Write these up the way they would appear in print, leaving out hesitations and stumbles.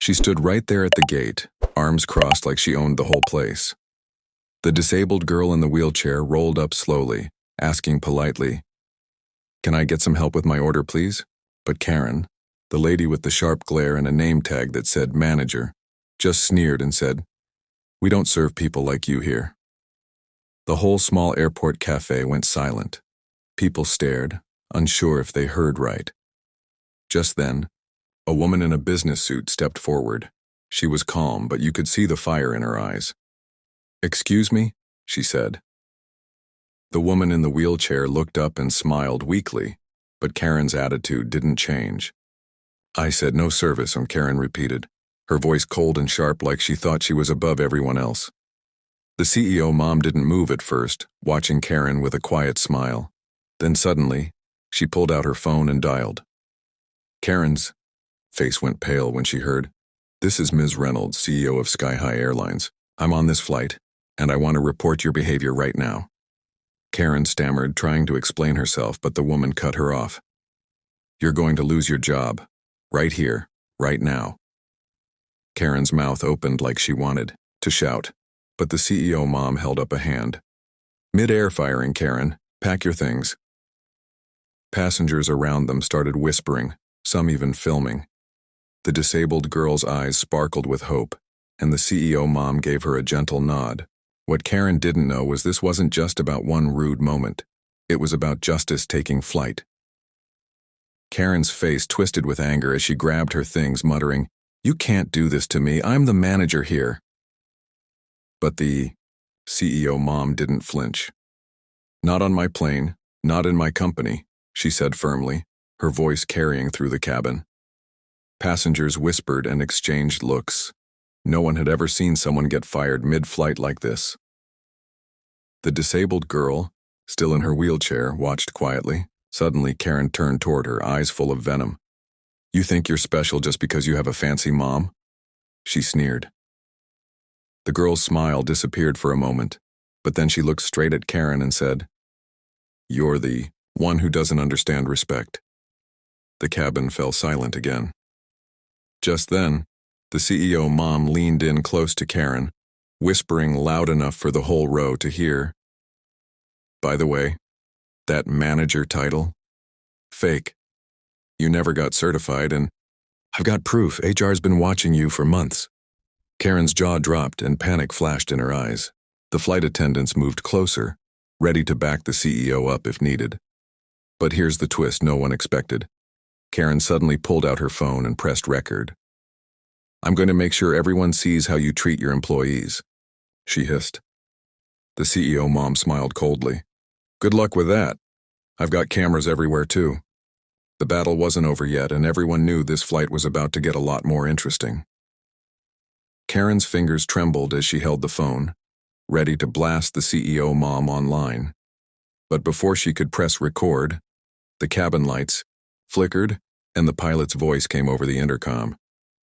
She stood right there at the gate, arms crossed like she owned the whole place. The disabled girl in the wheelchair rolled up slowly, asking politely, "Can I get some help with my order, please?" But Karen, the lady with the sharp glare and a name tag that said manager, just sneered and said, "We don't serve people like you here." The whole small airport cafe went silent. People stared, unsure if they heard right. Just then, a woman in a business suit stepped forward. She was calm, but you could see the fire in her eyes. "Excuse me?" she said. The woman in the wheelchair looked up and smiled weakly, but Karen's attitude didn't change. "I said no service," Karen repeated, her voice cold and sharp like she thought she was above everyone else. The CEO mom didn't move at first, watching Karen with a quiet smile. Then suddenly, she pulled out her phone and dialed. Karen's face went pale when she heard, "This is Ms. Reynolds, CEO of Sky High Airlines. I'm on this flight, and I want to report your behavior right now." Karen stammered, trying to explain herself, but the woman cut her off. "You're going to lose your job. Right here, right now." Karen's mouth opened like she wanted to shout, but the CEO mom held up a hand. "Mid-air firing, Karen. Pack your things." Passengers around them started whispering, some even filming. The disabled girl's eyes sparkled with hope, and the CEO mom gave her a gentle nod. What Karen didn't know was this wasn't just about one rude moment. It was about justice taking flight. Karen's face twisted with anger as she grabbed her things, muttering, "You can't do this to me. I'm the manager here." But the CEO mom didn't flinch. "Not on my plane, not in my company," she said firmly, her voice carrying through the cabin. Passengers whispered and exchanged looks. No one had ever seen someone get fired mid-flight like this. The disabled girl, still in her wheelchair, watched quietly. Suddenly, Karen turned toward her, eyes full of venom. "You think you're special just because you have a fancy mom?" she sneered. The girl's smile disappeared for a moment, but then she looked straight at Karen and said, "You're the one who doesn't understand respect." The cabin fell silent again. Just then, the CEO mom leaned in close to Karen, whispering loud enough for the whole row to hear. "By the way, that manager title? Fake. You never got certified, and I've got proof. HR's been watching you for months." Karen's jaw dropped and panic flashed in her eyes. The flight attendants moved closer, ready to back the CEO up if needed. But here's the twist no one expected. Karen suddenly pulled out her phone and pressed record. "I'm going to make sure everyone sees how you treat your employees," she hissed. The CEO mom smiled coldly. "Good luck with that. I've got cameras everywhere too." The battle wasn't over yet, and everyone knew this flight was about to get a lot more interesting. Karen's fingers trembled as she held the phone, ready to blast the CEO mom online. But before she could press record, the cabin lights flickered and the pilot's voice came over the intercom.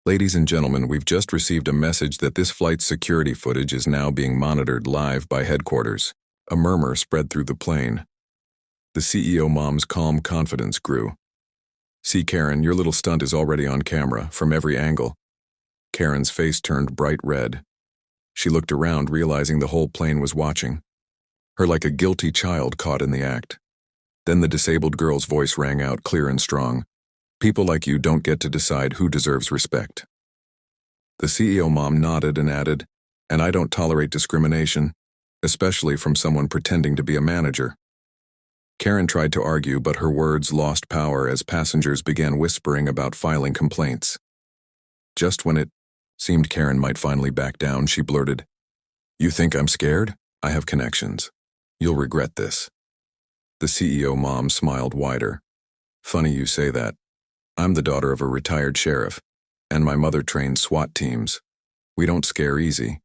"Ladies and gentlemen, we've just received a message that this flight's security footage is now being monitored live by headquarters." A murmur spread through the plane. The CEO mom's calm confidence grew. "See, Karen, your little stunt is already on camera, from every angle." Karen's face turned bright red. She looked around, realizing the whole plane was watching, her like a guilty child caught in the act. Then the disabled girl's voice rang out clear and strong. "People like you don't get to decide who deserves respect." The CEO mom nodded and added, "And I don't tolerate discrimination, especially from someone pretending to be a manager." Karen tried to argue, but her words lost power as passengers began whispering about filing complaints. Just when it seemed Karen might finally back down, she blurted, "You think I'm scared? I have connections. You'll regret this." The CEO mom smiled wider. "Funny you say that. I'm the daughter of a retired sheriff, and my mother trained SWAT teams. We don't scare easy."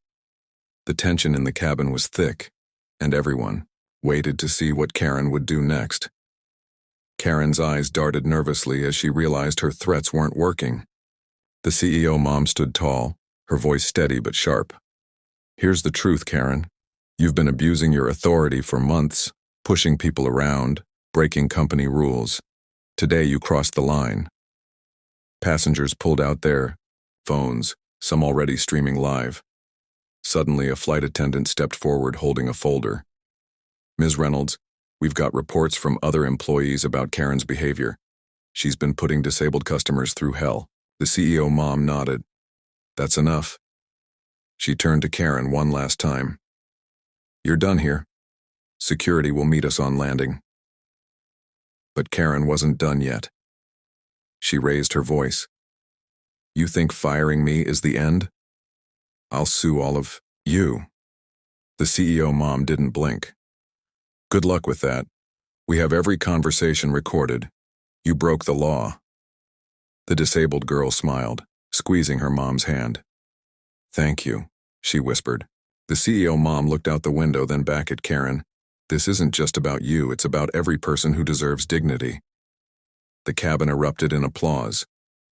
The tension in the cabin was thick, and everyone waited to see what Karen would do next. Karen's eyes darted nervously as she realized her threats weren't working. The CEO mom stood tall, her voice steady but sharp. "Here's the truth, Karen. You've been abusing your authority for months, pushing people around, breaking company rules. Today you crossed the line." Passengers pulled out their phones, some already streaming live. Suddenly, a flight attendant stepped forward holding a folder. "Ms. Reynolds, we've got reports from other employees about Karen's behavior. She's been putting disabled customers through hell." The CEO mom nodded. "That's enough." She turned to Karen one last time. "You're done here. Security will meet us on landing." But Karen wasn't done yet. She raised her voice. "You think firing me is the end? I'll sue all of you." The CEO mom didn't blink. "Good luck with that. We have every conversation recorded. You broke the law." The disabled girl smiled, squeezing her mom's hand. "Thank you," she whispered. The CEO mom looked out the window, then back at Karen. "This isn't just about you, it's about every person who deserves dignity." The cabin erupted in applause.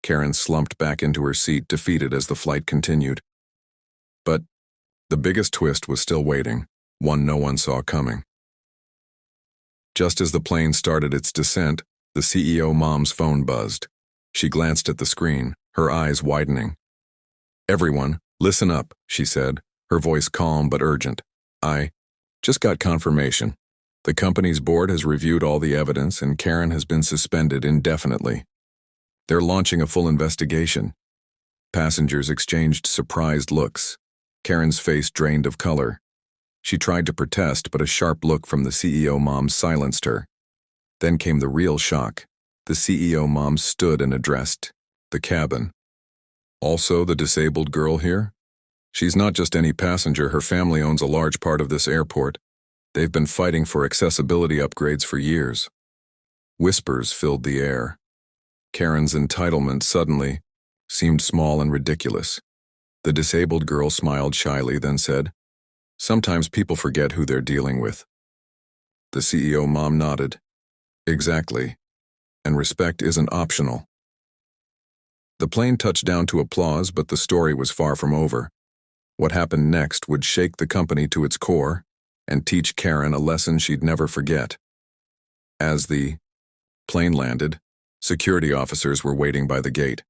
Karen slumped back into her seat, defeated as the flight continued. But the biggest twist was still waiting, one no one saw coming. Just as the plane started its descent, the CEO mom's phone buzzed. She glanced at the screen, her eyes widening. "Everyone, listen up," she said, her voice calm but urgent. "I just got confirmation. The company's board has reviewed all the evidence and Karen has been suspended indefinitely. They're launching a full investigation." Passengers exchanged surprised looks. Karen's face drained of color. She tried to protest, but a sharp look from the CEO mom silenced her. Then came the real shock. The CEO mom stood and addressed the cabin. "Also the disabled girl here? She's not just any passenger, her family owns a large part of this airport. They've been fighting for accessibility upgrades for years." Whispers filled the air. Karen's entitlement suddenly seemed small and ridiculous. The disabled girl smiled shyly, then said, "Sometimes people forget who they're dealing with." The CEO mom nodded. "Exactly. And respect isn't optional." The plane touched down to applause, but the story was far from over. What happened next would shake the company to its core and teach Karen a lesson she'd never forget. As the plane landed, security officers were waiting by the gate.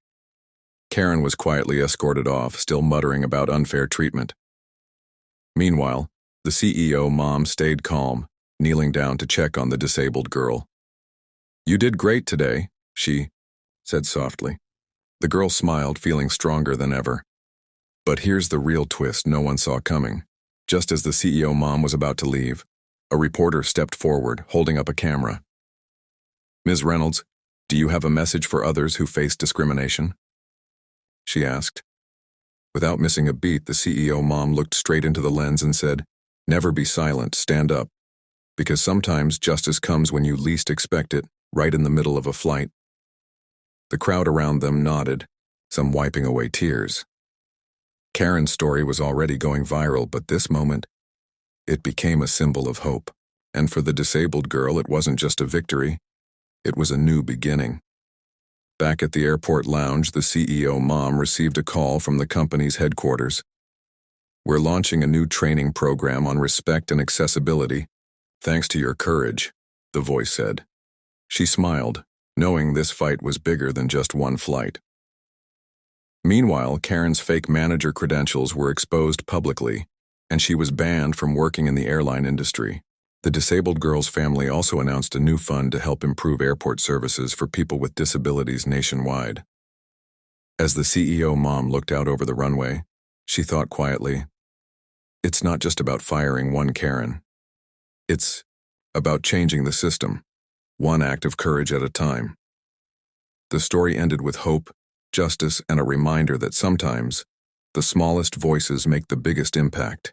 Karen was quietly escorted off, still muttering about unfair treatment. Meanwhile, the CEO mom stayed calm, kneeling down to check on the disabled girl. "You did great today," she said softly. The girl smiled, feeling stronger than ever. But here's the real twist no one saw coming. Just as the CEO mom was about to leave, a reporter stepped forward, holding up a camera. "Ms. Reynolds, do you have a message for others who face discrimination?" she asked. Without missing a beat, the CEO mom looked straight into the lens and said, "Never be silent, stand up. Because sometimes justice comes when you least expect it, right in the middle of a flight." The crowd around them nodded, some wiping away tears. Karen's story was already going viral, but this moment, it became a symbol of hope. And for the disabled girl, it wasn't just a victory, it was a new beginning. Back at the airport lounge, the CEO mom received a call from the company's headquarters. "We're launching a new training program on respect and accessibility, thanks to your courage," the voice said. She smiled, knowing this fight was bigger than just one flight. Meanwhile, Karen's fake manager credentials were exposed publicly, and she was banned from working in the airline industry. The disabled girl's family also announced a new fund to help improve airport services for people with disabilities nationwide. As the CEO mom looked out over the runway, she thought quietly, "It's not just about firing one Karen. It's about changing the system, one act of courage at a time." The story ended with hope, justice, and a reminder that sometimes the smallest voices make the biggest impact.